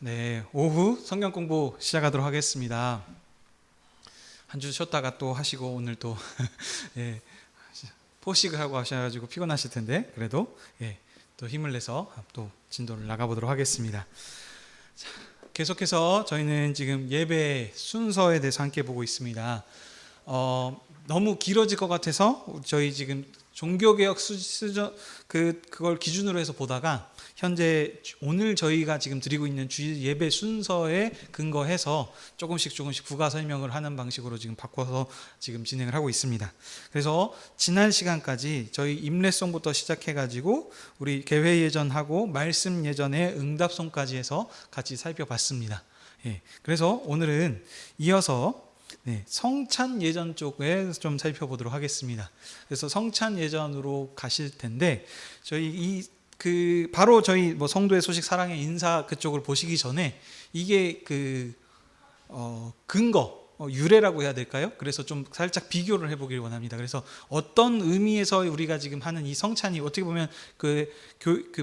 네, 오후 성경 공부 시작하도록 하겠습니다. 한 주 쉬었다가 또 하시고 오늘 또 예, 포식을 하고 하셔가지고 피곤하실 텐데 그래도 또 힘을 내서 또 진도를 나가보도록 하겠습니다. 자, 계속해서 저희는 지금 예배 순서에 대해서 함께 보고 있습니다. 너무 길어질 것 같아서 저희 지금 종교개혁 수준 그걸 기준으로 해서 보다가 현재 오늘 저희가 지금 드리고 있는 주일 예배 순서에 근거해서 조금씩 부가 설명을 하는 방식으로 지금 바꿔서 지금 진행을 하고 있습니다. 그래서 지난 시간까지 저희 임례송부터 시작해가지고 우리 개회 예전하고 말씀 예전에 응답송까지 해서 같이 살펴봤습니다. 그래서 오늘은 이어서 성찬 예전 쪽에 좀 살펴보도록 하겠습니다. 그래서 성찬 예전으로 가실 텐데 저희 바로 저희 성도의 소식 사랑의 인사 그쪽을 보시기 전에 이게 근거 유래라고 해야 될까요? 그래서 좀 살짝 비교를 해보길 원합니다. 그래서 어떤 의미에서 우리가 지금 하는 이 성찬이 어떻게 보면 그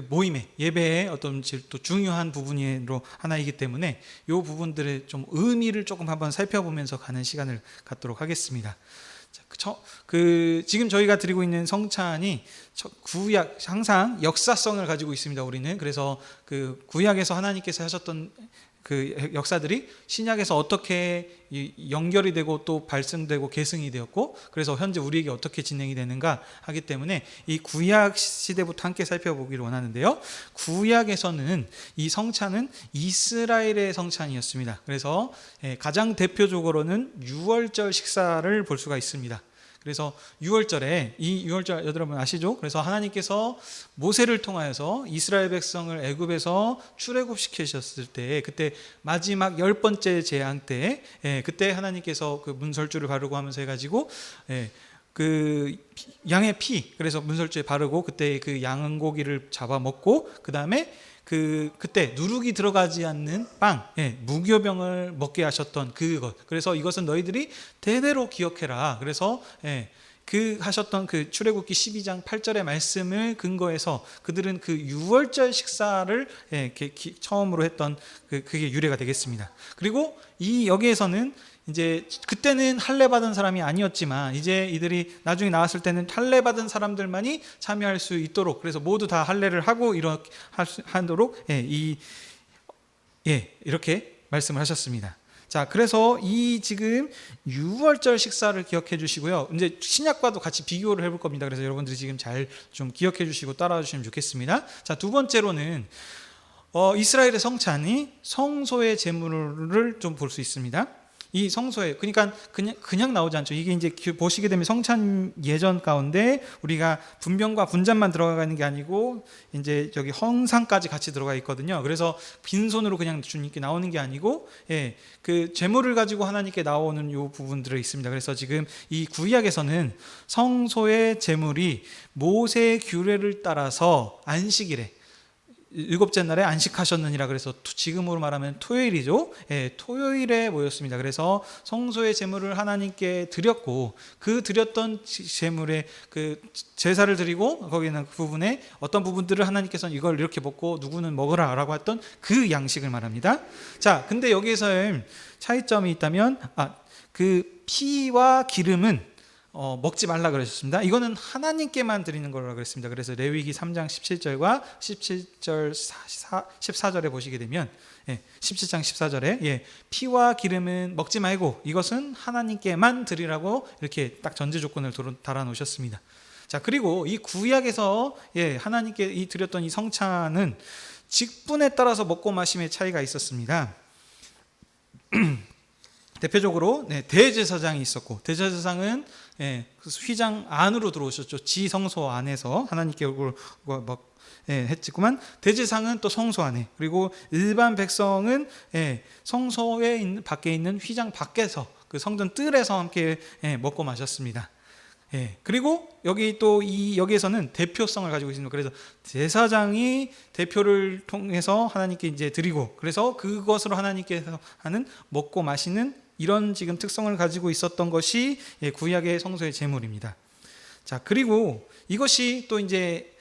모임의 예배의 어떤 또 중요한 부분으로 하나이기 때문에 이 부분들의 좀 의미를 조금 한번 살펴보면서 가는 시간을 갖도록 하겠습니다. 지금 저희가 드리고 있는 성찬이 구약 항상 역사성을 가지고 있습니다. 우리는 그래서 그 구약에서 하나님께서 하셨던 그 역사들이 신약에서 어떻게 연결이 되고 또 발생되고 계승이 되었고 그래서 현재 우리에게 어떻게 진행이 되는가 하기 때문에 이 구약 시대부터 함께 살펴보기를 원하는데요. 구약에서는 이 성찬은 이스라엘의 성찬이었습니다. 그래서 가장 대표적으로는 유월절 식사를 볼 수가 있습니다. 그래서 유월절에 이 유월절 여러분 아시죠? 그래서 하나님께서 모세를 통하여서 이스라엘 백성을 애굽에서 출애굽시키셨을 때 그때 마지막 10번째 재앙 때 그때 하나님께서 그 문설주를 바르고 하면서 해가지고 그 양의 피 그래서 문설주에 바르고 그때 그 양고기를 잡아 먹고 그 다음에 그때 누룩이 들어가지 않는 빵, 무교병을 먹게 하셨던 그것. 그래서 이것은 너희들이 대대로 기억해라. 그래서 하셨던 그 출애굽기 12장 8절의 말씀을 근거해서 그들은 그 유월절 식사를 처음으로 했던 그게 유래가 되겠습니다. 그리고 여기에서는 이제 그때는 할례 받은 사람이 아니었지만 이제 이들이 나중에 나왔을 때는 할례 받은 사람들만이 참여할 수 있도록 그래서 모두 다 할례를 하고 이렇게 하도록 이렇게 말씀을 하셨습니다. 자, 그래서 이 지금 유월절 식사를 기억해 주시고요. 이제 신약과도 같이 비교를 해볼 겁니다. 그래서 여러분들이 지금 잘 좀 기억해 주시고 따라와 주시면 좋겠습니다. 자, 두 번째로는 이스라엘의 성찬이 성소의 제물을 좀 볼 수 있습니다. 이 성소에 그러니까 그냥 나오지 않죠. 이게 이제 보시게 되면 성찬 예전 가운데 우리가 분병과 분잔만 들어가는 게 아니고 이제 저기 헌상까지 같이 들어가 있거든요. 그래서 빈손으로 그냥 주님께 나오는 게 아니고 그 제물을 가지고 하나님께 나오는 요 부분들이 있습니다. 그래서 지금 이 구약에서는 성소의 제물이 모세의 규례를 따라서 안식일에 7째 날에 안식하셨느니라 그래서 지금으로 말하면 토요일이죠. 토요일에 모였습니다. 그래서 성소의 제물을 하나님께 드렸고 그 드렸던 제물에 그 제사를 드리고 거기는 그 부분에 어떤 부분들을 하나님께서는 이걸 이렇게 먹고 누구는 먹으라라고 했던 그 양식을 말합니다. 자, 근데 여기에서 차이점이 있다면 그 피와 기름은 먹지 말라 그러셨습니다. 이거는 하나님께만 드리는 거라고 그랬습니다. 그래서 레위기 3장 17절과 17절 14절에 보시게 되면 17장 14절에 피와 기름은 먹지 말고 이것은 하나님께만 드리라고 이렇게 딱 전제 조건을 달아 놓으셨습니다. 자, 그리고 이 구약에서 하나님께 드렸던 이 성찬은 직분에 따라서 먹고 마심의 차이가 있었습니다. 대표적으로 대제사장이 있었고 대제사장은 휘장 안으로 들어오셨죠. 지성소 안에서 하나님께 했지만 대제사장은 또 성소 안에 그리고 일반 백성은 성소에 밖에 있는 휘장 밖에서 그 성전 뜰에서 함께 먹고 마셨습니다. 그리고 여기에서는 대표성을 가지고 있습니다. 그래서 제사장이 대표를 통해서 하나님께 이제 드리고 그래서 그것으로 하나님께서 하는 먹고 마시는 이런 지금 특성을 가지고 있었던 것이 구약의 성소의 제물입니다. 자, 그리고 이것이 또 이제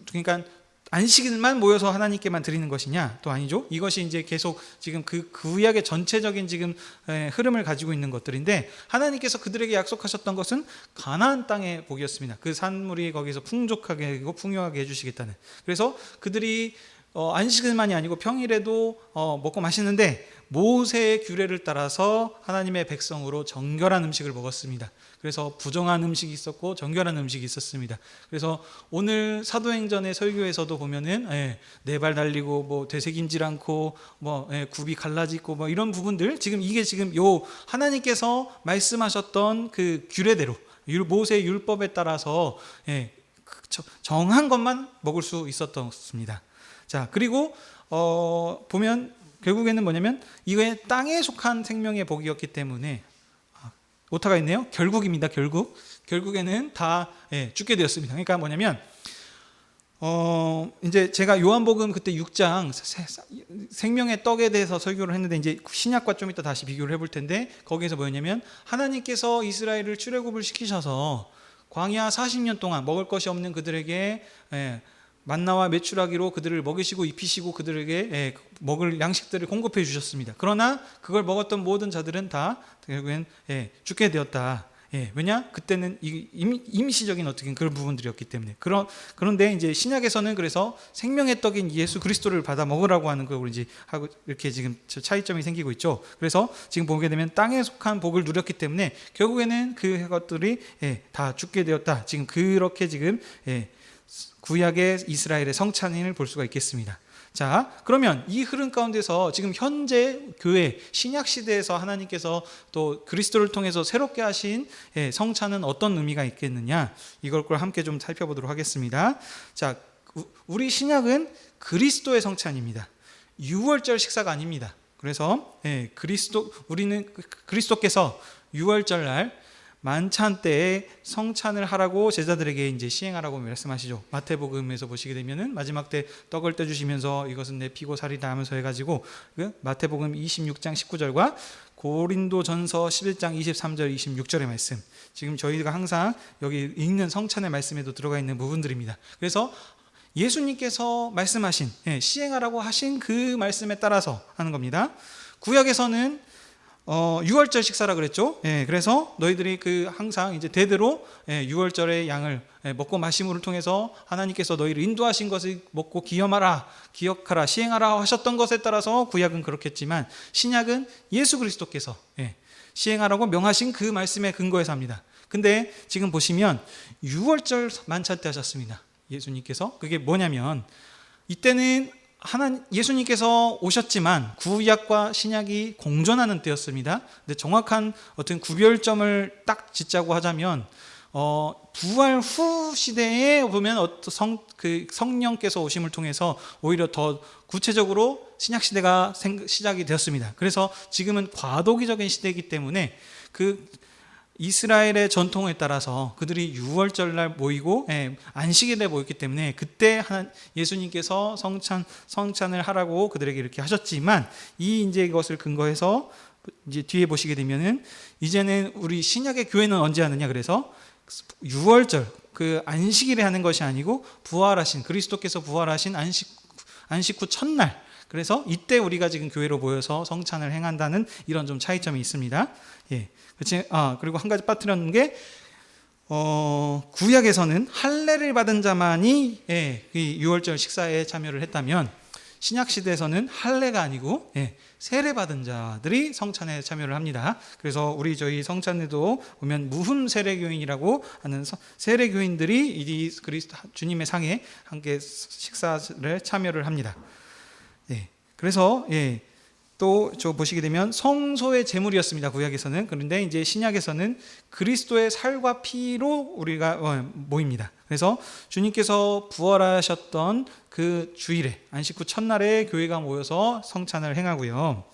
그러니까 안식일만 모여서 하나님께만 드리는 것이냐? 또 아니죠. 이것이 이제 계속 지금 그 구약의 전체적인 지금 흐름을 가지고 있는 것들인데, 하나님께서 그들에게 약속하셨던 것은 가나안 땅의 복이었습니다. 그 산물이 거기서 풍족하게 하고 풍요하게 해주시겠다는. 그래서 그들이 안식일만이 아니고 평일에도 먹고 마시는데 모세의 규례를 따라서 하나님의 백성으로 정결한 음식을 먹었습니다. 그래서 부정한 음식이 있었고 정결한 음식이 있었습니다. 그래서 오늘 사도행전의 설교에서도 보면은 네 발 달리고 뭐 되새김질 않고 뭐 굽이 갈라지고 뭐 이런 부분들, 지금 이게 지금 요 하나님께서 말씀하셨던 그 규례대로 모세의 율법에 따라서 정한 것만 먹을 수 있었습니다. 자, 그리고 보면 결국에는 뭐냐면 이거에 땅에 속한 생명의 복이었기 때문에, 오타가 있네요. 결국입니다. 결국에는 다 죽게 되었습니다. 그러니까 뭐냐면 이제 제가 요한복음 그때 6장 생명의 떡에 대해서 설교를 했는데, 이제 신약과 좀 이따 다시 비교를 해볼 텐데, 거기에서 뭐였냐면 하나님께서 이스라엘을 출애굽을 시키셔서 광야 40년 동안 먹을 것이 없는 그들에게 만나와 메추라기로 그들을 먹이시고 입히시고 그들에게 먹을 양식들을 공급해 주셨습니다. 그러나 그걸 먹었던 모든 자들은 다 결국엔 죽게 되었다. 왜냐? 그때는 임시적인 어떻게 그런 부분들이었기 때문에. 그런데 이제 신약에서는 그래서 생명의 떡인 예수 그리스도를 받아 먹으라고 하는 걸 이제 하고 이렇게 지금 차이점이 생기고 있죠. 그래서 지금 보게 되면 땅에 속한 복을 누렸기 때문에 결국에는 그것들이 다 죽게 되었다. 지금 그렇게 지금 구약의 이스라엘의 성찬을 볼 수가 있겠습니다. 자, 그러면 이 흐름 가운데서 지금 현재 교회 신약 시대에서 하나님께서 또 그리스도를 통해서 새롭게 하신 성찬은 어떤 의미가 있겠느냐, 이걸 함께 좀 살펴보도록 하겠습니다. 자, 우리 신약은 그리스도의 성찬입니다. 유월절 식사가 아닙니다. 그래서 우리는 그리스도께서 유월절 날 만찬 때에 성찬을 하라고 제자들에게 이제 시행하라고 말씀하시죠. 마태복음에서 보시게 되면은 마지막 때 떡을 떼주시면서 이것은 내 피고 살이다 하면서 해가지고 그 마태복음 26장 19절과 고린도전서 11장 23절 26절의 말씀, 지금 저희가 항상 여기 읽는 성찬의 말씀에도 들어가 있는 부분들입니다. 그래서 예수님께서 말씀하신 시행하라고 하신 그 말씀에 따라서 하는 겁니다. 구약에서는 6월절 식사라 그랬죠. 그래서 너희들이 항상 이제 대대로 6월절의 양을 먹고 마심을 통해서 하나님께서 너희를 인도하신 것을 먹고 기억하라, 시행하라 하셨던 것에 따라서 구약은 그렇겠지만, 신약은 예수 그리스도께서 시행하라고 명하신 그 말씀에 근거해서 합니다. 근데 지금 보시면 6월절 만찬 때 하셨습니다. 예수님께서. 그게 뭐냐면, 이때는 예수님께서 오셨지만 구약과 신약이 공존하는 때였습니다. 근데 정확한 어떤 구별점을 딱 짓자고 하자면, 부활 후 시대에 보면 성령께서 오심을 통해서 오히려 더 구체적으로 신약 시대가 시작이 되었습니다. 그래서 지금은 과도기적인 시대이기 때문에 이스라엘의 전통에 따라서 그들이 6월절 날 모이고 안식일에 모였기 때문에 그때 예수님께서 성찬을 하라고 그들에게 이렇게 하셨지만, 이제 이것을 근거해서 이제 뒤에 보시게 되면은 이제는 우리 신약의 교회는 언제 하느냐, 그래서 6월절 그 안식일에 하는 것이 아니고 부활하신 그리스도께서 부활하신 안식 후 첫날, 그래서 이때 우리가 지금 교회로 모여서 성찬을 행한다는 이런 좀 차이점이 있습니다. 그리고 한 가지 빠뜨렸는 게, 구약에서는 할례를 받은 자만이 이 6월절 식사에 참여를 했다면, 신약 시대에서는 할례가 아니고 세례 받은 자들이 성찬에 참여를 합니다. 그래서 저희 성찬에도 보면 무흠 세례교인이라고 하는 세례교인들이 이 그리스도 주님의 상에 함께 식사를 참여를 합니다. 그래서 또 보시게 되면 성소의 제물이었습니다, 구약에서는. 그런데 이제 신약에서는 그리스도의 살과 피로 우리가 모입니다. 그래서 주님께서 부활하셨던 그 주일에, 안식 후 첫날에 교회가 모여서 성찬을 행하고요.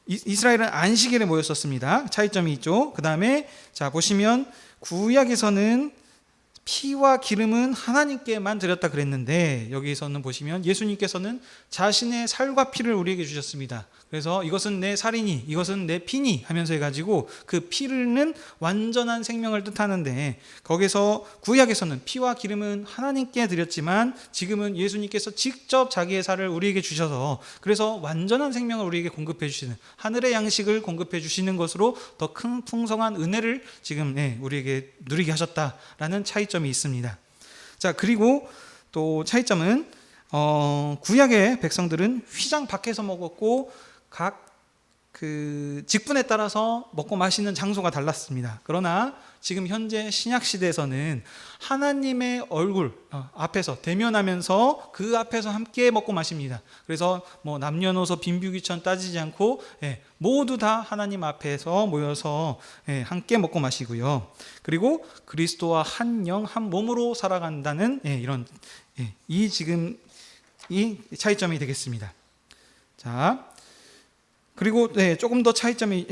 이스라엘은 안식일에 모였었습니다. 차이점이 있죠. 그 다음에 자 보시면 구약에서는 피와 기름은 하나님께만 드렸다 그랬는데, 여기서는 보시면 예수님께서는 자신의 살과 피를 우리에게 주셨습니다. 그래서 이것은 내 살이니 이것은 내 피니 하면서 해가지고 그 피는 완전한 생명을 뜻하는데, 거기서 구약에서는 피와 기름은 하나님께 드렸지만 지금은 예수님께서 직접 자기의 살을 우리에게 주셔서, 그래서 완전한 생명을 우리에게 공급해 주시는, 하늘의 양식을 공급해 주시는 것으로 더 큰 풍성한 은혜를 지금 우리에게 누리게 하셨다라는 차이점이 있습니다. 자, 그리고 또 차이점은 구약의 백성들은 휘장 밖에서 먹었고 각 그 직분에 따라서 먹고 마시는 장소가 달랐습니다. 그러나 지금 현재 신약 시대에서는 하나님의 얼굴 앞에서 대면하면서 그 앞에서 함께 먹고 마십니다. 그래서 뭐 남녀노소 빈부귀천 따지지 않고 모두 다 하나님 앞에서 모여서 함께 먹고 마시고요. 그리고 그리스도와 한 영 한 몸으로 살아간다는 이런 이 지금 이 차이점이 되겠습니다. 자, 그리고 조금 더 차이점이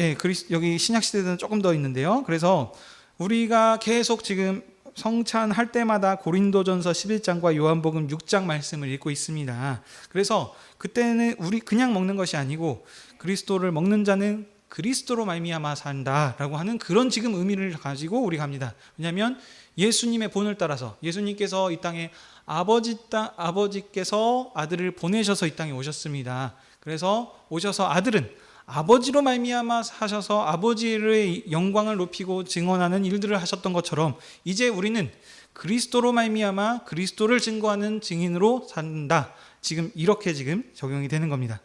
여기 신약 시대는 조금 더 있는데요. 그래서 우리가 계속 지금 성찬할 때마다 고린도전서 11장과 요한복음 6장 말씀을 읽고 있습니다. 그래서 그때는 우리 그냥 먹는 것이 아니고 그리스도를 먹는 자는 그리스도로 말미암아 산다라고 하는 그런 지금 의미를 가지고 우리가 합니다. 왜냐하면 예수님의 본을 따라서 예수님께서 이 땅에 아버지께서 아들을 보내셔서 이 땅에 오셨습니다. 그래서 오셔서 아들은 아버지로 말미암아 하셔서 아버지의 영광을 높이고 증언하는 일들을 하셨던 것처럼 이제 우리는 그리스도로 말미암아 그리스도를 증거하는 증인으로 산다. 지금 이렇게 지금 적용이 되는 겁니다.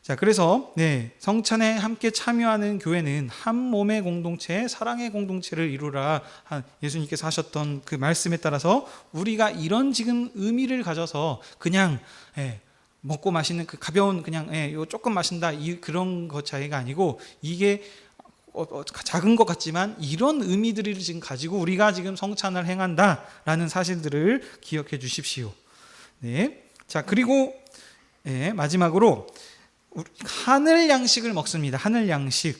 자, 그래서 성찬에 함께 참여하는 교회는 한 몸의 공동체, 사랑의 공동체를 이루라 예수님께서 하셨던 그 말씀에 따라서 우리가 이런 지금 의미를 가져서 그냥 먹고 마시는 그 가벼운 그냥 요 조금 마신다 그런 것 차이가 아니고, 이게 작은 것 같지만 이런 의미들을 지금 가지고 우리가 지금 성찬을 행한다라는 사실들을 기억해 주십시오. 자, 그리고 마지막으로 하늘 양식을 먹습니다. 하늘 양식.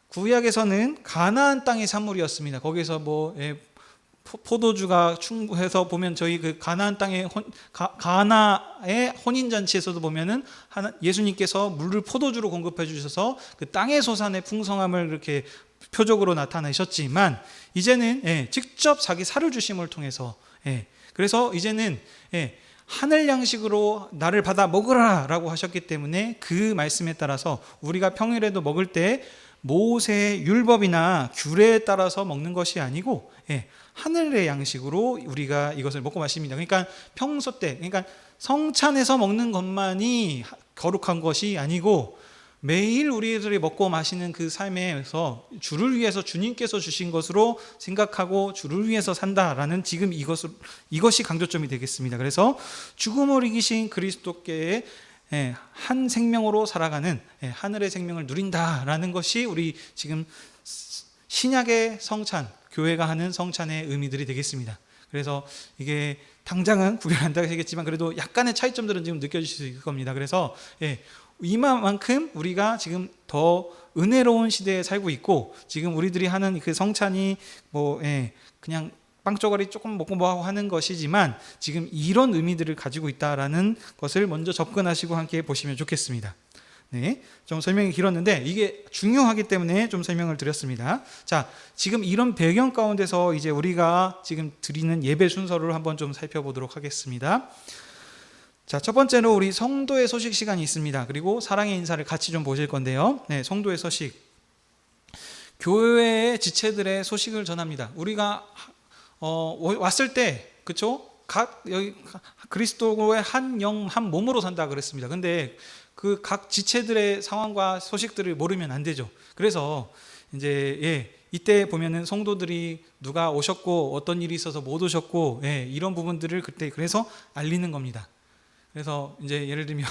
구약에서는 가나안 땅의 산물이었습니다. 거기서 포도주가 충분해서 보면 저희 그 가나안 땅의 가나의 혼인 잔치에서도 보면은 예수님께서 물을 포도주로 공급해 주셔서 그 땅의 소산의 풍성함을 이렇게 표적으로 나타내셨지만 이제는 직접 자기 살을 주심을 통해서 그래서 이제는 하늘 양식으로 나를 받아 먹으라라고 하셨기 때문에 그 말씀에 따라서 우리가 평일에도 먹을 때 모세의 율법이나 규례에 따라서 먹는 것이 아니고 하늘의 양식으로 우리가 이것을 먹고 마십니다. 그러니까 평소 때, 그러니까 성찬에서 먹는 것만이 거룩한 것이 아니고 매일 우리들이 먹고 마시는 그 삶에서 주를 위해서 주님께서 주신 것으로 생각하고 주를 위해서 산다라는 지금 이것이 강조점이 되겠습니다. 그래서 죽음을 이기신 그리스도께의 한 생명으로 살아가는 하늘의 생명을 누린다라는 것이 우리 지금 신약의 성찬, 교회가 하는 성찬의 의미들이 되겠습니다. 그래서 이게 당장은 구별 안 되겠지만 그래도 약간의 차이점들은 지금 느껴지실 수 있을 겁니다. 그래서 이만큼 우리가 지금 더 은혜로운 시대에 살고 있고, 지금 우리들이 하는 그 성찬이 그냥 빵쪼가리 조금 먹고 뭐하고 하는 것이지만 지금 이런 의미들을 가지고 있다라는 것을 먼저 접근하시고 함께 보시면 좋겠습니다. 좀 설명이 길었는데 이게 중요하기 때문에 좀 설명을 드렸습니다. 자, 지금 이런 배경 가운데서 이제 우리가 지금 드리는 예배 순서를 한번 좀 살펴보도록 하겠습니다. 자, 첫 번째로 우리 성도의 소식 시간이 있습니다. 그리고 사랑의 인사를 같이 좀 보실 건데요. 성도의 소식. 교회의 지체들의 소식을 전합니다. 우리가 왔을 때, 그렇죠? 여기 그리스도의 한 영 한 몸으로 산다 그랬습니다. 근데 그 각 지체들의 상황과 소식들을 모르면 안 되죠. 그래서 이제 이때 보면은 성도들이 누가 오셨고 어떤 일이 있어서 못 오셨고 이런 부분들을 그때 그래서 알리는 겁니다. 그래서 이제 예를 들면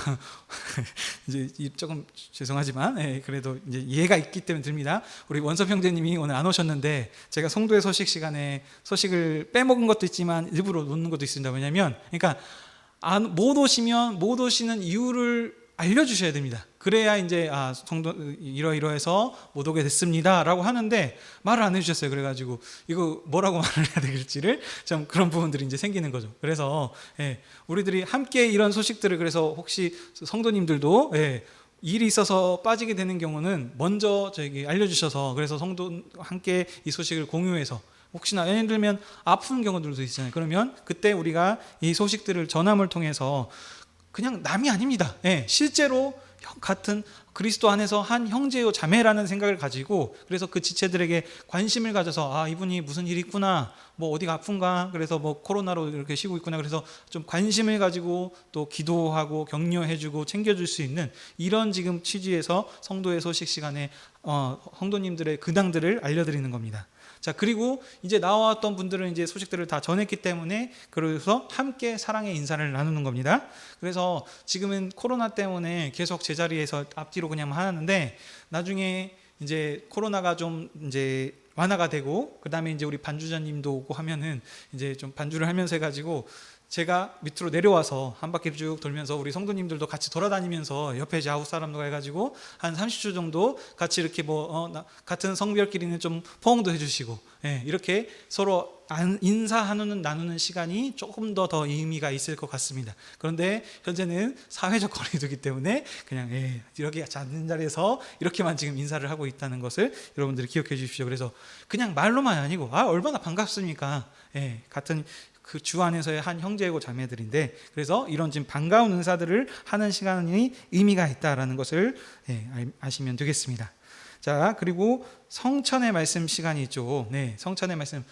이제 조금 죄송하지만 그래도 이제 이해가 있기 때문에 듭니다. 우리 원섭 형제님이 오늘 안 오셨는데 제가 성도의 소식 시간에 소식을 빼먹은 것도 있지만 일부러 놓는 것도 있습니다. 왜냐하면 그러니까 못 오시는 이유를 알려주셔야 됩니다. 그래야 이제 성도 이러이러해서 못 오게 됐습니다라고 하는데 말을 안 해주셨어요. 그래가지고 이거 뭐라고 말을 해야 될지를 좀 그런 부분들이 이제 생기는 거죠. 그래서 우리들이 함께 이런 소식들을, 그래서 혹시 성도님들도 일이 있어서 빠지게 되는 경우는 먼저 저에게 알려주셔서, 그래서 성도 함께 이 소식을 공유해서, 혹시나 예를 들면 아픈 경우들도 있잖아요. 그러면 그때 우리가 이 소식들을 전함을 통해서 그냥 남이 아닙니다. 실제로 같은 그리스도 안에서 한 형제요 자매라는 생각을 가지고, 그래서 그 지체들에게 관심을 가져서 이분이 무슨 일이 있구나, 뭐 어디가 아픈가, 그래서 뭐 코로나로 이렇게 쉬고 있구나, 그래서 좀 관심을 가지고 또 기도하고 격려해주고 챙겨줄 수 있는 이런 지금 취지에서 성도의 소식 시간에 성도님들의 근황들을 알려드리는 겁니다. 자, 그리고 이제 나왔던 분들은 이제 소식들을 다 전했기 때문에, 그래서 함께 사랑의 인사를 나누는 겁니다. 그래서 지금은 코로나 때문에 계속 제자리에서 앞뒤로 그냥 하는데, 나중에 이제 코로나가 좀 이제 완화가 되고, 그 다음에 이제 우리 반주자님도 오고 하면은 이제 좀 반주를 하면서 해가지고 제가 밑으로 내려와서 한 바퀴 쭉 돌면서 우리 성도님들도 같이 돌아다니면서 옆에 이제 아홉 사람도 해가지고 한 30초 정도 같이 이렇게 같은 성별끼리는 좀 포옹도 해주시고, 이렇게 서로 인사하는 나누는 시간이 조금 더 의미가 있을 것 같습니다. 그런데 현재는 사회적 거리두기 때문에 그냥 이렇게 앉은 자리에서 이렇게만 지금 인사를 하고 있다는 것을 여러분들이 기억해 주십시오. 그래서 그냥 말로만 아니고 얼마나 반갑습니까? 같은 그 주 안에서의 한 형제고 자매들인데, 그래서 이런 지금 반가운 인사들을 하는 시간이 의미가 있다라는 것을 아시면 되겠습니다. 자, 그리고 성찬의 말씀 시간이 있죠. 성찬의 말씀.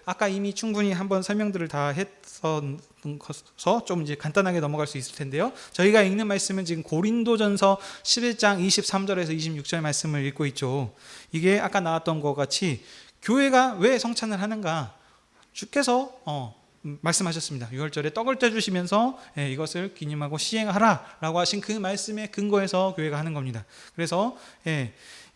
아까 이미 충분히 한번 설명들을 다 했어서 좀 이제 간단하게 넘어갈 수 있을 텐데요. 저희가 읽는 말씀은 지금 고린도전서 11장 23절에서 26절 말씀을 읽고 있죠. 이게 아까 나왔던 것 같이 교회가 왜 성찬을 하는가? 주께서 말씀하셨습니다. 6월절에 떡을 떼주시면서 이것을 기념하고 시행하라 라고 하신 그 말씀에 근거해서 교회가 하는 겁니다. 그래서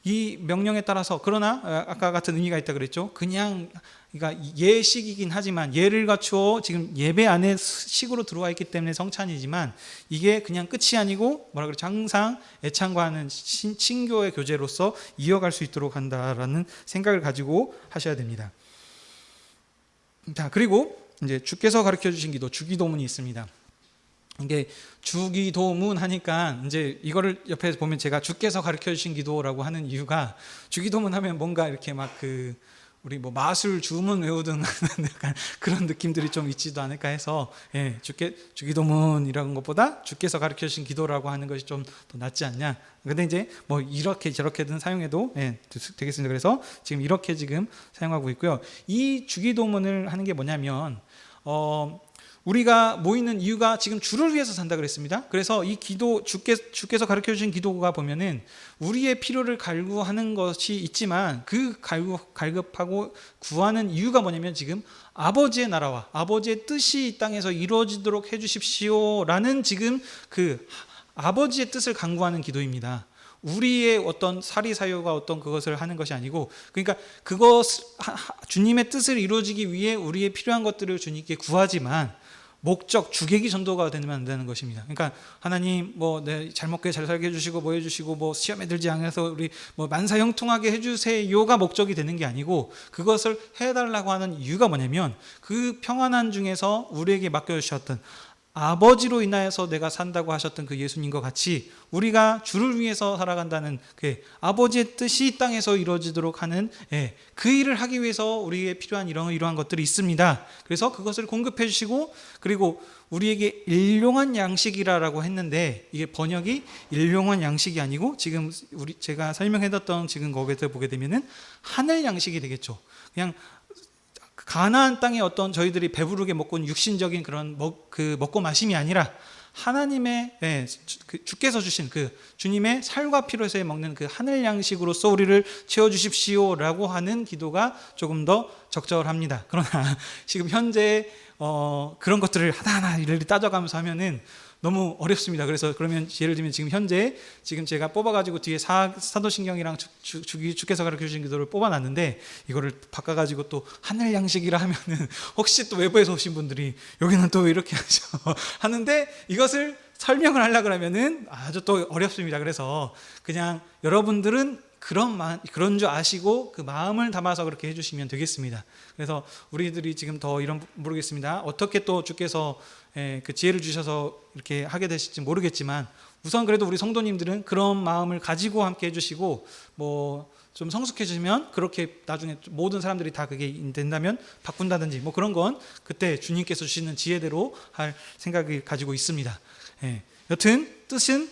이 명령에 따라서, 그러나 아까 같은 의미가 있다 그랬죠. 그냥 그러니까 예식이긴 하지만 예를 갖추어 지금 예배 안에 식으로 들어와 있기 때문에 성찬이지만, 이게 그냥 끝이 아니고 뭐라 그러죠? 항상 애창과 하는 친교의 교제로서 이어갈 수 있도록 한다라는 생각을 가지고 하셔야 됩니다. 자, 그리고 이제 주께서 가르쳐 주신 기도, 주기도문이 있습니다. 이게 주기도문 하니까 이제 이거를 옆에서 보면 제가 주께서 가르쳐 주신 기도라고 하는 이유가, 주기도문 하면 뭔가 이렇게 막 우리 마술 주문 외우던 약간 그런 느낌들이 좀 있지도 않을까 해서, 주기도문이라는 것보다 주께서 가르쳐 주신 기도라고 하는 것이 좀 더 낫지 않냐. 근데 이제 이렇게 저렇게든 사용해도 되겠습니다. 그래서 지금 이렇게 지금 사용하고 있고요. 이 주기도문을 하는 게 뭐냐면, 우리가 모이는 이유가 지금 주를 위해서 산다 그랬습니다. 그래서 이 기도, 주께서 가르쳐 주신 기도가 보면은 우리의 필요를 갈구하는 것이 있지만, 그 갈급하고 구하는 이유가 뭐냐면, 지금 아버지의 나라와 아버지의 뜻이 이 땅에서 이루어지도록 해주십시오라는 지금 그 아버지의 뜻을 간구하는 기도입니다. 우리의 어떤 사리사욕과 어떤 그것을 하는 것이 아니고, 그러니까 주님의 뜻을 이루어지기 위해 우리의 필요한 것들을 주님께 구하지만, 목적, 주객이 전도가 되면 안 되는 것입니다. 그러니까 하나님 잘 먹게 잘 살게 해주시고 해주시고 시험에 들지 않아서 우리 만사형통하게 해주세요가 목적이 되는 게 아니고, 그것을 해달라고 하는 이유가 뭐냐면, 그 평안한 중에서 우리에게 맡겨주셨던 아버지로 인하여서 내가 산다고 하셨던 그 예수님과 같이 우리가 주를 위해서 살아간다는 그 아버지의 뜻이 이 땅에서 이루어지도록 하는 그 일을 하기 위해서 우리에게 필요한 이러한 것들이 있습니다. 그래서 그것을 공급해 주시고, 그리고 우리에게 일용한 양식이라고 했는데, 이게 번역이 일용한 양식이 아니고, 지금 제가 설명해뒀던 지금 거기서 보게 되면은 하늘 양식이 되겠죠. 그냥 가나안 땅에 어떤 저희들이 배부르게 먹고 있는 육신적인 그런 먹고 마심이 아니라, 하나님의 주께서 주신 그 주님의 살과 피로에서 먹는 그 하늘 양식으로서 우리를 채워주십시오라고 하는 기도가 조금 더 적절합니다. 그러나 지금 현재 그런 것들을 하나하나 일일이 따져가면서 하면은 너무 어렵습니다. 그래서 그러면 예를 들면 지금 제가 뽑아가지고 뒤에 사도신경이랑 주께서 가르쳐 주신 기도를 뽑아놨는데, 이거를 바꿔가지고 또 하늘 양식이라 하면은 혹시 또 외부에서 오신 분들이 여기는 또 이렇게 하죠 하는데, 이것을 설명을 하려고 그러면은 아주 또 어렵습니다. 그래서 그냥 여러분들은 그런 줄 아시고 그 마음을 담아서 그렇게 해주시면 되겠습니다. 그래서 우리들이 지금 더 이런 모르겠습니다. 어떻게 또 주께서 그 지혜를 주셔서 이렇게 하게 되실지 모르겠지만 우선 그래도 우리 성도님들은 그런 마음을 가지고 함께 해주시고 뭐 좀 성숙해지면 그렇게 나중에 모든 사람들이 다 그게 된다면 바꾼다든지 뭐 그런 건 그때 주님께서 주시는 지혜대로 할 생각을 가지고 있습니다. 여튼 뜻은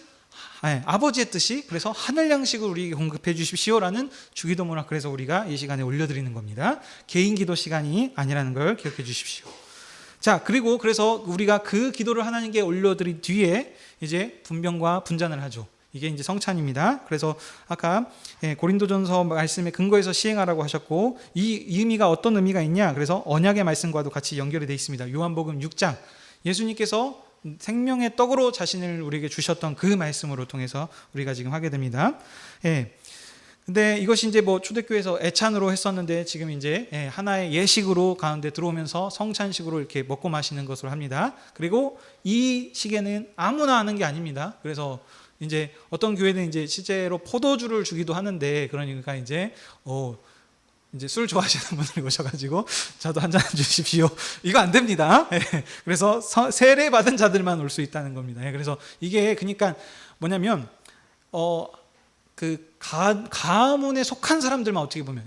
아버지의 뜻이 그래서 하늘 양식을 우리에게 공급해 주십시오라는 주기도문을 그래서 우리가 이 시간에 올려드리는 겁니다. 개인 기도 시간이 아니라는 걸 기억해 주십시오. 자, 그리고 그래서 우리가 그 기도를 하나님께 올려드린 뒤에 이제 분병과 분잔을 하죠. 이게 이제 성찬입니다. 그래서 아까 고린도전서 말씀에 근거해서 시행하라고 하셨고 이 의미가 어떤 의미가 있냐? 그래서 언약의 말씀과도 같이 연결이 되어 있습니다. 요한복음 6장 예수님께서 생명의 떡으로 자신을 우리에게 주셨던 그 말씀으로 통해서 우리가 지금 하게 됩니다. 근데 이것이 이제 뭐 초대교회에서 애찬으로 했었는데 지금 이제 하나의 예식으로 가운데 들어오면서 성찬식으로 이렇게 먹고 마시는 것으로 합니다. 그리고 이 시계는 아무나 하는 게 아닙니다. 그래서 이제 어떤 교회는 이제 실제로 포도주를 주기도 하는데 그러니까 이제 술 좋아하시는 분들이 오셔가지고 저도 한 잔 주십시오. 이거 안 됩니다. 그래서 세례 받은 자들만 올 수 있다는 겁니다. 그래서 이게 그러니까 뭐냐면 그 가문에 속한 사람들만 어떻게 보면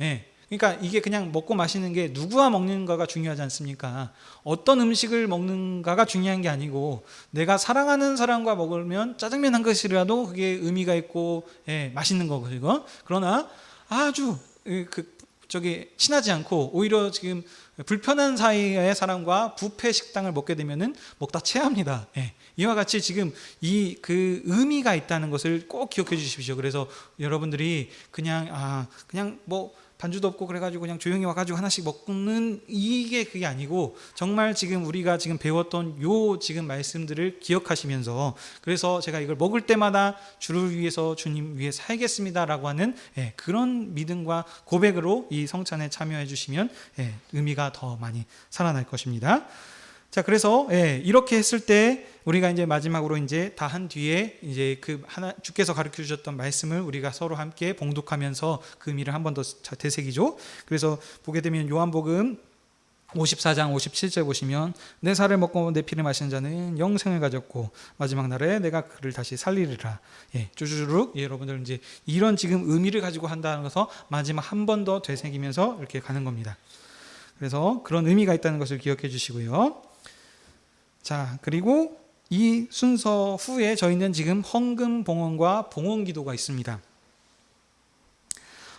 그러니까 이게 그냥 먹고 마시는 게 누구와 먹는가가 중요하지 않습니까? 어떤 음식을 먹는가가 중요한 게 아니고 내가 사랑하는 사람과 먹으면 짜장면 한 그릇이라도 그게 의미가 있고 맛있는 거거든요. 그러나 아주 친하지 않고 오히려 지금 불편한 사이의 사람과 뷔페 식당을 먹게 되면은 먹다 체합니다. 이와 같이 지금 그 의미가 있다는 것을 꼭 기억해 주십시오. 그래서 여러분들이 그냥 뭐 반주도 없고 그래가지고 그냥 조용히 와가지고 하나씩 먹는 이게 그게 아니고 정말 지금 우리가 지금 배웠던 요 지금 말씀들을 기억하시면서 그래서 제가 이걸 먹을 때마다 주를 위해서 주님 위해 살겠습니다라고 하는 그런 믿음과 고백으로 이 성찬에 참여해 주시면 의미가 더 많이 살아날 것입니다. 자, 그래서 이렇게 했을 때 우리가 이제 마지막으로 이제 다 한 뒤에 이제 주께서 가르쳐 주셨던 말씀을 우리가 서로 함께 봉독하면서 그 의미를 한 번 더 되새기죠. 그래서 보게 되면 요한복음 54장 57절 보시면 내 살을 먹고 내 피를 마시는 자는 영생을 가졌고 마지막 날에 내가 그를 다시 살리리라. 쭈쭈쭈룩 여러분들 이제 이런 지금 의미를 가지고 한다는 것서 마지막 한 번 더 되새기면서 이렇게 가는 겁니다. 그래서 그런 의미가 있다는 것을 기억해 주시고요. 자, 그리고 이 순서 후에 저희는 지금 헌금 봉헌과 봉헌 기도가 있습니다.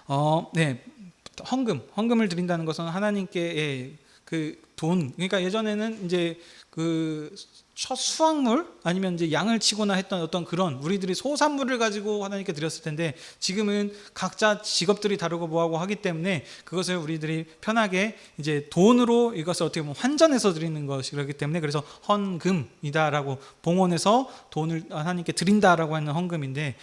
헌금을 드린다는 것은 하나님께 그 돈, 그러니까 예전에는 이제 그 첫 수확물 아니면 이제 양을 치거나 했던 어떤 그런 우리들이 소산물을 가지고 하나님께 드렸을 텐데 지금은 각자 직업들이 다르고 뭐하고 하기 때문에 그것을 우리들이 편하게 이제 돈으로 이것을 어떻게 보면 환전해서 드리는 것이기 때문에 그래서 헌금이다라고 봉헌해서 돈을 하나님께 드린다라고 하는 헌금인데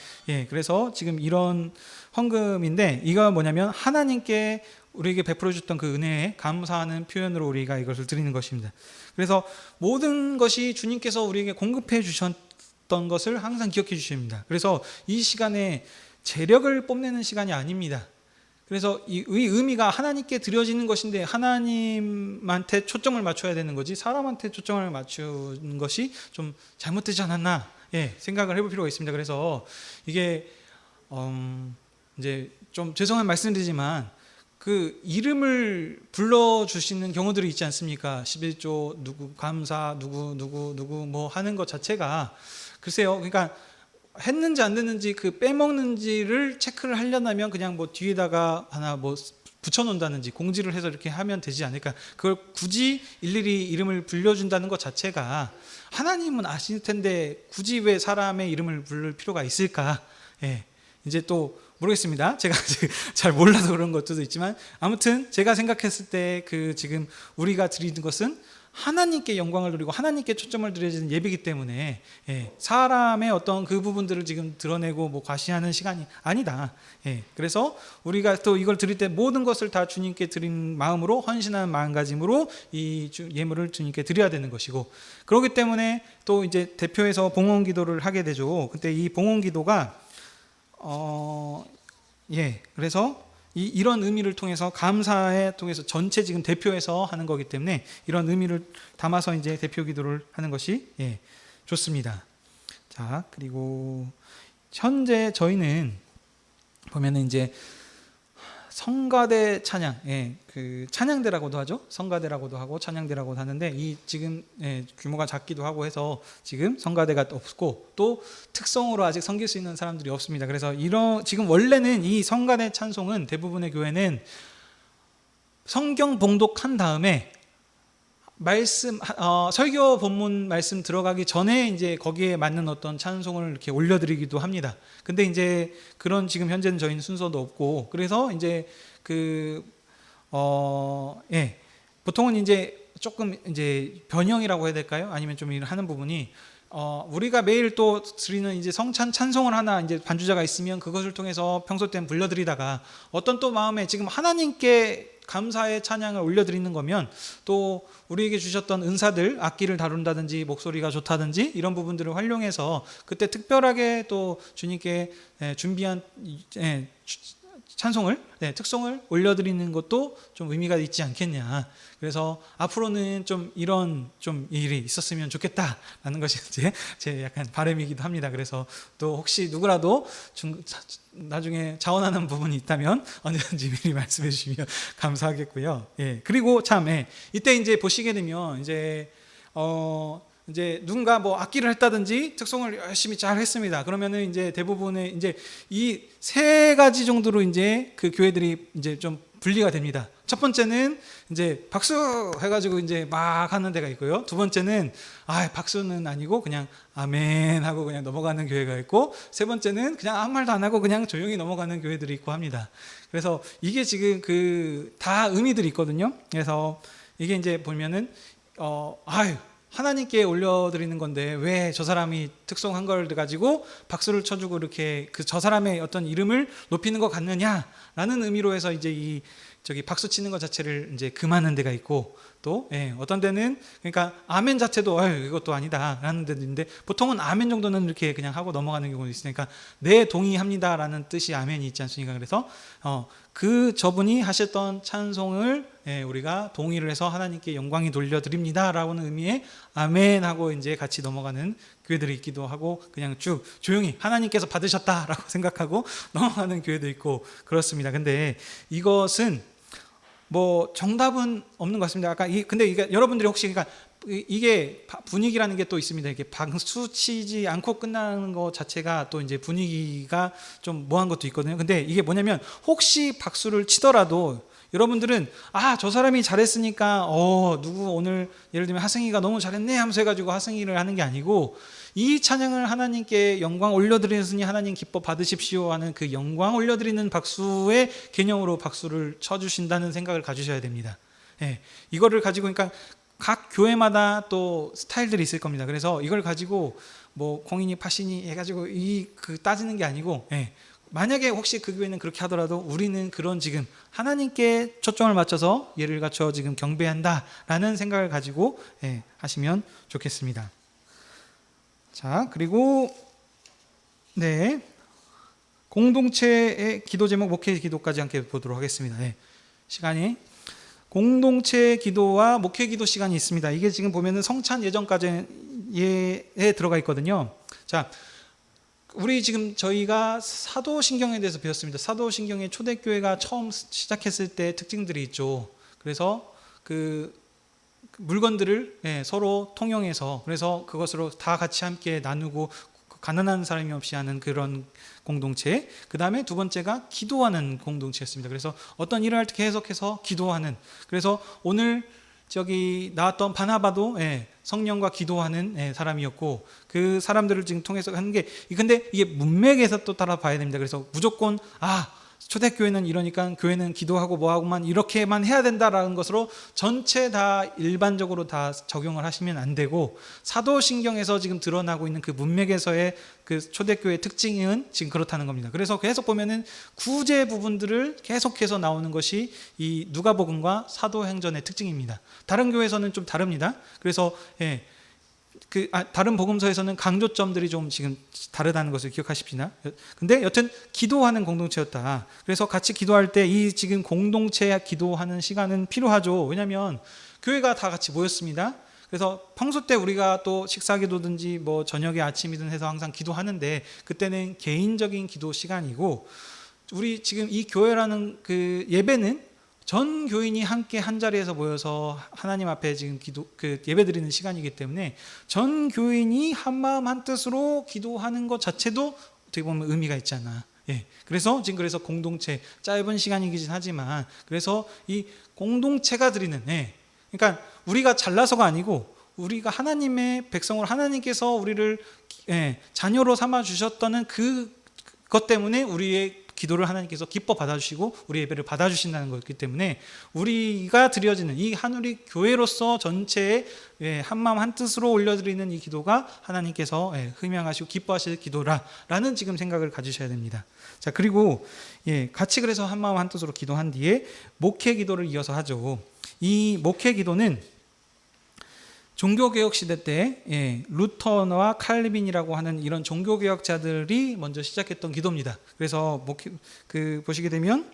그래서 지금 이런 헌금인데 이거 뭐냐면 하나님께 우리에게 베풀어 줬던 그 은혜에 감사하는 표현으로 우리가 이것을 드리는 것입니다. 그래서 모든 것이 주님께서 우리에게 공급해 주셨던 것을 항상 기억해 주셔야 합니다. 그래서 이 시간에 재력을 뽐내는 시간이 아닙니다. 그래서 이 의미가 하나님께 드려지는 것인데 하나님한테 초점을 맞춰야 되는 거지 사람한테 초점을 맞추는 것이 좀 잘못되지 않았나 생각을 해볼 필요가 있습니다. 그래서 이게 이제 좀 죄송한 말씀드리지만 그 이름을 불러주시는 경우들이 있지 않습니까? 11조 누구 감사 누구 뭐 하는 것 자체가 글쎄요. 그러니까 했는지 안 됐는지 그 빼먹는지를 체크를 하려면 그냥 뭐 뒤에다가 하나 뭐 붙여놓는다든지 공지를 해서 이렇게 하면 되지 않을까. 그걸 굳이 일일이 이름을 불려준다는 것 자체가 하나님은 아실 텐데 굳이 왜 사람의 이름을 부를 필요가 있을까? 이제 또 모르겠습니다. 제가 잘 몰라서 그런 것도 있지만 아무튼 제가 생각했을 때 그 지금 우리가 드리는 것은 하나님께 영광을 드리고 하나님께 초점을 드려지는 예배이기 때문에 사람의 어떤 그 부분들을 지금 드러내고 뭐 과시하는 시간이 아니다. 그래서 우리가 또 이걸 드릴 때 모든 것을 다 주님께 드린 마음으로 헌신한 마음가짐으로 이 예물을 주님께 드려야 되는 것이고, 그렇기 때문에 또 이제 대표해서 봉헌 기도를 하게 되죠. 그때 이 봉헌 기도가 그래서 이런 의미를 통해서 감사에 통해서 전체 지금 대표해서 하는 거기 때문에 이런 의미를 담아서 이제 대표 기도를 하는 것이 좋습니다. 자, 그리고 현재 저희는 보면은 이제 성가대 찬양, 그 찬양대라고도 하죠. 성가대라고도 하고 찬양대라고도 하는데 이 지금 규모가 작기도 하고 해서 지금 성가대가 없고 또 특성으로 아직 섬길 수 있는 사람들이 없습니다. 그래서 지금 원래는 이 성가대 찬송은 대부분의 교회는 성경 봉독한 다음에 말씀 설교 본문 말씀 들어가기 전에 이제 거기에 맞는 어떤 찬송을 이렇게 올려드리기도 합니다. 근데 이제 그런 지금 현재는 저희는 순서도 없고, 그래서 이제 보통은 이제 조금 이제 변형이라고 해야 될까요? 아니면 좀 하는 부분이 우리가 매일 또 드리는 이제 성찬 찬송을 하나 이제 반주자가 있으면 그것을 통해서 평소 때는 불러드리다가 어떤 또 마음에 지금 하나님께 감사의 찬양을 올려드리는 거면 또 우리에게 주셨던 은사들, 악기를 다룬다든지 목소리가 좋다든지 이런 부분들을 활용해서 그때 특별하게 또 주님께 준비한 찬송을, 특송을 올려드리는 것도 좀 의미가 있지 않겠냐. 그래서 앞으로는 좀 이런 좀 일이 있었으면 좋겠다라는 것이 이제 제 약간 바람이기도 합니다. 그래서 또 혹시 누구라도 나중에 자원하는 부분이 있다면 언제든지 미리 말씀해 주시면 감사하겠고요. 그리고 참 이때 이제 보시게 되면 이제 누군가 뭐 악기를 했다든지 특송을 열심히 잘 했습니다. 그러면은 이제 대부분의 이제 이 세 가지 정도로 이제 그 교회들이 이제 좀 분리가 됩니다. 첫 번째는 이제 박수 해가지고 이제 막 하는 데가 있고요. 두 번째는 박수는 아니고 그냥 아멘 하고 그냥 넘어가는 교회가 있고, 세 번째는 그냥 아무 말도 안 하고 그냥 조용히 넘어가는 교회들이 있고 합니다. 그래서 이게 지금 다 의미들이 있거든요. 그래서 이게 이제 보면은 하나님께 올려드리는 건데 왜 저 사람이 특송한 걸 가지고 박수를 쳐주고 이렇게 저 사람의 어떤 이름을 높이는 것 같느냐라는 의미로 해서 이제 저기 박수 치는 것 자체를 이제 금하는 데가 있고, 또 어떤 데는 그러니까 아멘 자체도 이것도 아니다라는 데도 있는데, 보통은 아멘 정도는 이렇게 그냥 하고 넘어가는 경우도 있으니까 네 동의합니다라는 뜻이 아멘이 있지 않습니까? 그래서 저분이 하셨던 찬송을 우리가 동의를 해서 하나님께 영광이 돌려드립니다라고는 의미의 아멘 하고 이제 같이 넘어가는 교회들이 있기도 하고, 그냥 쭉 조용히 하나님께서 받으셨다라고 생각하고 넘어가는 교회도 있고 그렇습니다. 근데 이것은 뭐 정답은 없는 것 같습니다. 근데 이게 여러분들이 혹시 그러니까 이게 분위기라는 게 또 있습니다. 이게 박수 치지 않고 끝나는 것 자체가 또 이제 분위기가 좀 뭐한 것도 있거든요. 근데 이게 뭐냐면 혹시 박수를 치더라도 여러분들은 저 사람이 잘했으니까 누구 오늘 예를 들면 하승이가 너무 잘했네 하면서 해가지고 하승이를 하는 게 아니고, 이 찬양을 하나님께 영광 올려드리셨으니 하나님 기뻐 받으십시오 하는 그 영광 올려드리는 박수의 개념으로 박수를 쳐주신다는 생각을 가지셔야 됩니다. 이거를 가지고 그러니까 각 교회마다 또 스타일들이 있을 겁니다. 그래서 이걸 가지고 뭐 공인이 파신이 해가지고 따지는 게 아니고, 만약에 혹시 그 교회는 그렇게 하더라도 우리는 그런 지금 하나님께 초점을 맞춰서 예를 갖춰 지금 경배한다라는 생각을 가지고 하시면 좋겠습니다. 자, 그리고 공동체의 기도 제목 목회 기도까지 함께 보도록 하겠습니다. 시간이 공동체 기도와 목회 기도 시간이 있습니다. 이게 지금 보면은 성찬 예정까지에 들어가 있거든요. 자, 우리 지금 저희가 사도신경에 대해서 배웠습니다. 사도신경의 초대교회가 처음 시작했을 때 특징들이 있죠. 그래서 그 물건들을 서로 통용해서 그래서 그것으로 다 같이 함께 나누고 가난한 사람이 없이 하는 그런 공동체. 그 다음에 두 번째가 기도하는 공동체였습니다. 그래서 어떤 일을 할 때 계속해서 기도하는. 그래서 오늘 저기 나왔던 바나바도 성령과 기도하는 사람이었고, 그 사람들을 지금 통해서 하는 게, 근데 이게 문맥에서 또 따라 봐야 됩니다. 그래서 무조건 초대교회는 이러니까 교회는 기도하고 뭐하고만 이렇게만 해야 된다라는 것으로 전체 다 일반적으로 다 적용을 하시면 안 되고, 사도신경에서 지금 드러나고 있는 그 문맥에서의 그 초대교회의 특징은 지금 그렇다는 겁니다. 그래서 계속 보면은 구제 부분들을 계속해서 나오는 것이 이 누가복음과 사도행전의 특징입니다. 다른 교회에서는 좀 다릅니다. 그래서 다른 복음서에서는 강조점들이 좀 지금 다르다는 것을 기억하십시다. 근데 여튼 기도하는 공동체였다. 그래서 같이 기도할 때 이 지금 공동체 기도하는 시간은 필요하죠. 왜냐하면 교회가 다 같이 모였습니다. 그래서 평소 때 우리가 또 식사 기도든지 뭐 저녁에 아침이든 해서 항상 기도하는데, 그때는 개인적인 기도 시간이고, 우리 지금 이 교회라는 그 예배는 전 교인이 함께 한 자리에서 모여서 하나님 앞에 지금 예배 드리는 시간이기 때문에 전 교인이 한 마음 한 뜻으로 기도하는 것 자체도 어떻게 보면 의미가 있잖아. 그래서 지금 공동체, 짧은 시간이긴 하지만 그래서 이 공동체가 드리는, 그러니까 우리가 잘나서가 아니고 우리가 하나님의 백성으로 하나님께서 우리를 자녀로 삼아 주셨다는 그것 때문에 우리의 기도를 하나님께서 기뻐 받아주시고 우리 예배를 받아주신다는 거였기 때문에 우리가 드려지는 이 한우리 교회로서 전체에 한마음 한뜻으로 올려드리는 이 기도가 하나님께서 흠양하시고 기뻐하실 기도라는 지금 생각을 가지셔야 됩니다. 자, 그리고 같이 그래서 한마음 한뜻으로 기도한 뒤에 목회 기도를 이어서 하죠. 이 목회 기도는 종교개혁 시대 때 루터와 칼빈이라고 하는 이런 종교개혁자들이 먼저 시작했던 기도입니다. 그래서 보시게 되면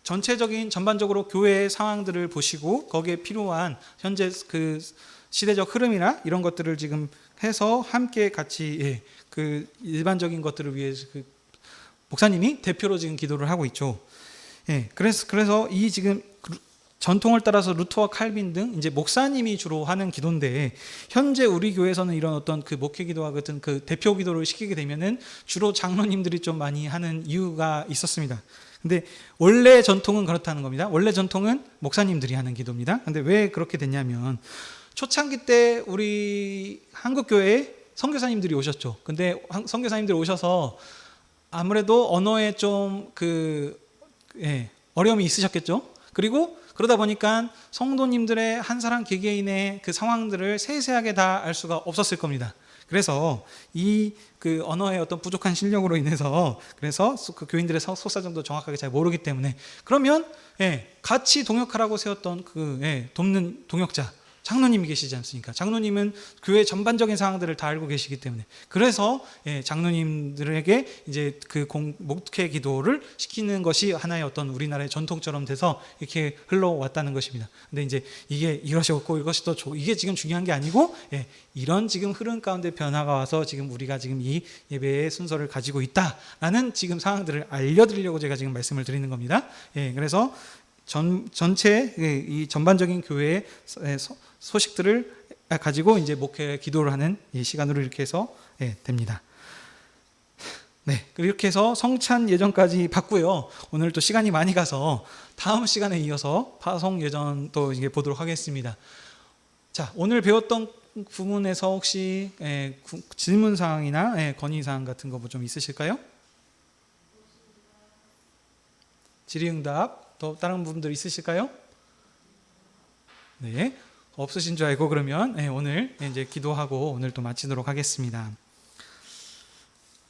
전반적으로 교회의 상황들을 보시고 거기에 필요한 현재 그 시대적 흐름이나 이런 것들을 지금 해서 함께 같이 그 일반적인 것들을 위해서 그 목사님이 대표로 지금 기도를 하고 있죠. 그래서 이 지금 전통을 따라서 루터와 칼빈 등 이제 목사님이 주로 하는 기도인데, 현재 우리 교회에서는 이런 어떤 그 목회 기도와 같은 그 대표 기도를 시키게 되면은 주로 장로님들이 좀 많이 하는 이유가 있었습니다. 근데 원래 전통은 그렇다는 겁니다. 원래 전통은 목사님들이 하는 기도입니다. 근데 왜 그렇게 됐냐면 초창기 때 우리 한국 교회에 선교사님들이 오셨죠. 근데 선교사님들이 오셔서 아무래도 언어에 좀 어려움이 있으셨겠죠. 그리고 그러다 보니까 성도님들의 한 사람 개개인의 그 상황들을 세세하게 다 알 수가 없었을 겁니다. 그래서 이 그 언어의 어떤 부족한 실력으로 인해서 그래서 그 교인들의 속사정도 정확하게 잘 모르기 때문에, 그러면 같이 동역하라고 세웠던 돕는 동역자 장로님이 계시지 않습니까? 장로님은 교회 전반적인 상황들을 다 알고 계시기 때문에, 그래서 장로님들에게 이제 그 목회 기도를 시키는 것이 하나의 어떤 우리나라의 전통처럼 돼서 이렇게 흘러왔다는 것입니다. 근데 이제 이것이 없고 이것이 더 이게 지금 중요한 게 아니고, 이런 지금 흐름 가운데 변화가 와서 지금 우리가 지금 이 예배의 순서를 가지고 있다라는 지금 상황들을 알려드리려고 제가 지금 말씀을 드리는 겁니다. 그래서 전체 이 전반적인 교회의 소식들을 가지고 이제 목회 기도를 하는 이 시간으로 이렇게 해서 됩니다. 이렇게 해서 성찬 예전까지 봤고요. 오늘 또 시간이 많이 가서 다음 시간에 이어서 파송 예전 또 이게 보도록 하겠습니다. 자, 오늘 배웠던 부분에서 혹시 질문 사항이나 건의 사항 같은 거 뭐 좀 있으실까요? 질의응답 또 다른 부분들 있으실까요? 네, 없으신 줄 알고 그러면 오늘 이제 기도하고 오늘 또 마치도록 하겠습니다.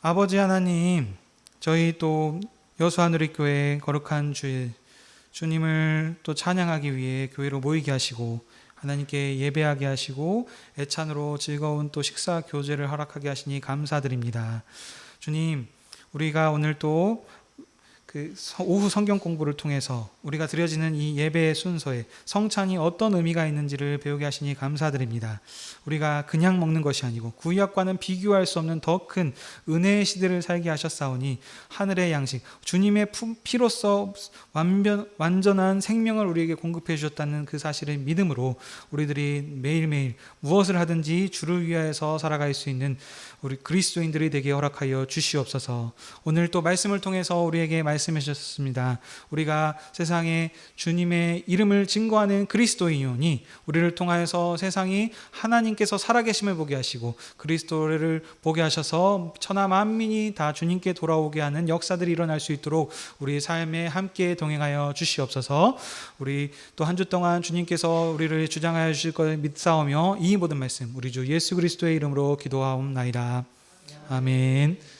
아버지 하나님, 저희 또 여수하늘의교회 거룩한 주일 주님을 또 찬양하기 위해 교회로 모이게 하시고 하나님께 예배하게 하시고 애찬으로 즐거운 또 식사 교제를 허락하게 하시니 감사드립니다. 주님, 우리가 오늘 또 오후 성경 공부를 통해서 우리가 드려지는 이 예배의 순서에 성찬이 어떤 의미가 있는지를 배우게 하시니 감사드립니다. 우리가 그냥 먹는 것이 아니고 구약과는 비교할 수 없는 더 큰 은혜의 시대를 살게 하셨사오니 하늘의 양식, 주님의 피로써 완전한 생명을 우리에게 공급해 주셨다는 그 사실을 믿음으로 우리들이 매일매일 무엇을 하든지 주를 위하여서 살아갈 수 있는 우리 그리스도인들이 되게 허락하여 주시옵소서. 오늘 또 말씀을 통해서 우리에게 말씀해 주셨습니다. 우리가 세상에 주님의 이름을 증거하는 그리스도인이오니 우리를 통하여서 세상이 하나님께서 살아계심을 보게 하시고 그리스도를 보게 하셔서 천하 만민이 다 주님께 돌아오게 하는 역사들이 일어날 수 있도록 우리 삶에 함께 동행하여 주시옵소서. 우리 또 한 주 동안 주님께서 우리를 주장하여 주실 것을 믿사오며 이 모든 말씀 우리 주 예수 그리스도의 이름으로 기도하옵나이다. 아멘.